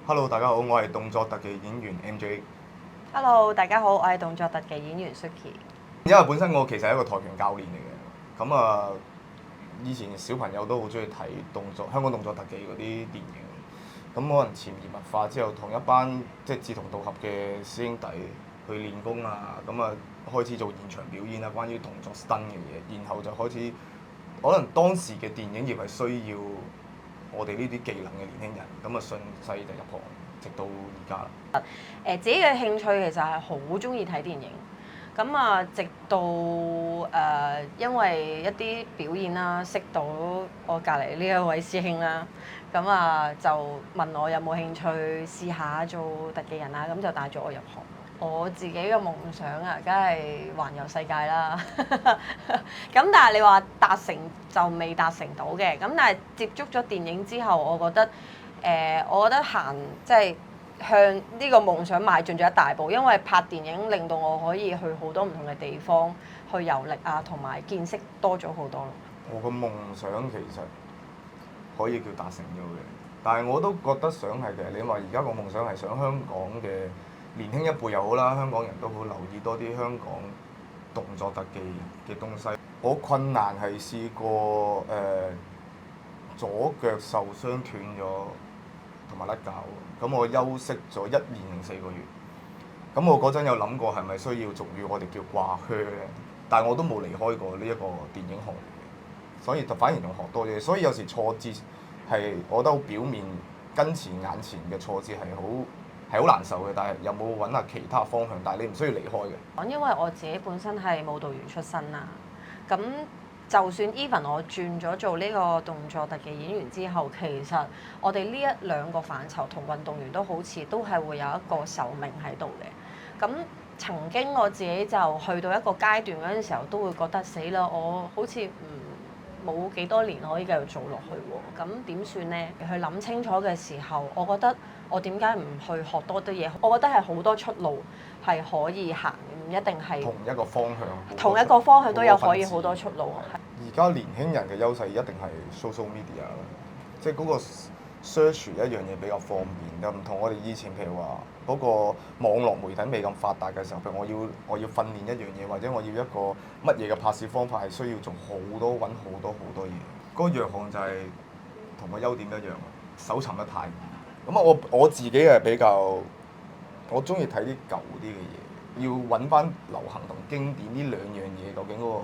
Hello，大家好，我係動作特技演員 MJ。Hello，大家好，我係動作特技演員 Suki。因為本身我其實係一個跆拳教練嚟嘅，咁以前小朋友都好中意睇香港動作特技嗰啲電影，咁可能潛移默化之後，同一班即係志同道合嘅師兄弟去練功啊，開始做現場表演啊，關於動作 stunt 嘅嘢，然後就開始可能當時嘅電影業係需要我哋呢啲技能嘅年輕人，順勢就入行，直到而家啦。自己嘅興趣其實係好中意睇電影，直到因為一啲表演啦，識到我隔離呢一位師兄啦，就問我有冇興趣試下做特技人啊，咁就帶咗我入行。我自己嘅夢想啊，梗係環遊世界啦。咁但係你話達成就未達成到嘅，咁但係接觸咗電影之後，我覺得行即係向呢個夢想邁進咗一大步，因為拍電影令到我可以去好多唔同嘅地方去遊歷啊，同埋見識多咗好多咯。我個夢想其實可以叫達成咗嘅，但係我都覺得想係嘅。你話而家個夢想係想香港嘅年輕一輩又好啦，香港人都好留意多啲香港動作特技嘅東西。我困難係試過左腳受傷斷咗，同埋甩臼，咁我休息咗1年零4個月。咁我嗰陣有諗過係咪需要俗語我哋叫掛靴咧？但係我都冇離開過呢一個電影行業，所以就反而仲學多嘢。所以有時挫折係我覺得好表面，跟前眼前嘅挫折係好難受嘅。但係有冇揾下其他方向？但係你唔需要離開嘅。因為我自己本身係舞蹈員出身啦，咁就算 even 我轉咗做呢個動作特技演員之後，其實我哋呢一兩個範疇同運動員都好似都係會有一個壽命喺度嘅。咁曾經我自己就去到一個階段嗰陣時候，都會覺得死啦，我好似冇幾多年可以繼續做落去喎。咁點算呢？去諗清楚嘅時候，我覺得我點解唔去學多啲嘢？我覺得係好多出路係可以行，唔一定係同一個方向。同一個方向都有可以好多出路。而家年輕人嘅優勢一定係 social media 啦，即係嗰個 search 一樣嘢比較方便，又唔同我哋以前譬如話嗰個網絡媒體未咁發達嘅時候，譬如我要訓練一樣嘢，或者我要一個乜嘢嘅拍攝方法係需要做揾好多嘢。嗰個弱項就係同個優點一樣，搜尋得太易。咁我自己係比較，我中意睇啲舊啲嘅嘢，要揾翻流行同經典呢兩樣嘢，究竟嗰個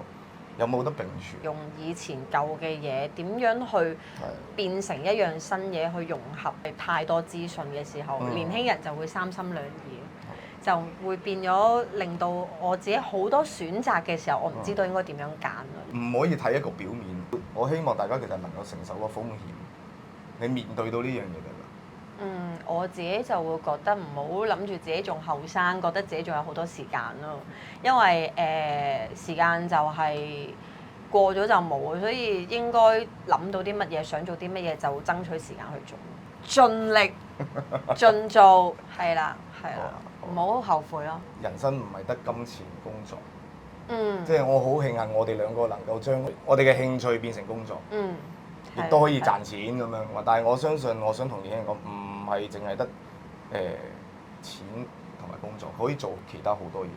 有冇得並存？用以前舊嘅嘢點樣去變成一樣新嘢去融合？太多資訊嘅時候，年輕人就會三心兩意，就會變咗令到我自己好多選擇嘅時候，我唔知道應該點樣揀啦。唔可以睇一個表面。我希望大家其實能夠承受個風險，你面對到呢樣嘢㗎啦。我自己就會覺得唔好諗住自己仲後生，覺得自己仲有好多時間咯。因為時間就係過咗就冇，所以應該諗到啲乜嘢，想做啲乜嘢就爭取時間去做，盡力盡做，係啦，唔好後悔咯。人生唔係得金錢工作，即係我好慶幸我哋兩個能夠將我哋嘅興趣變成工作，亦都可以賺錢咁樣。但係我相信，我想同年輕人講，唔係淨係得錢同埋工作，可以做其他好多嘢。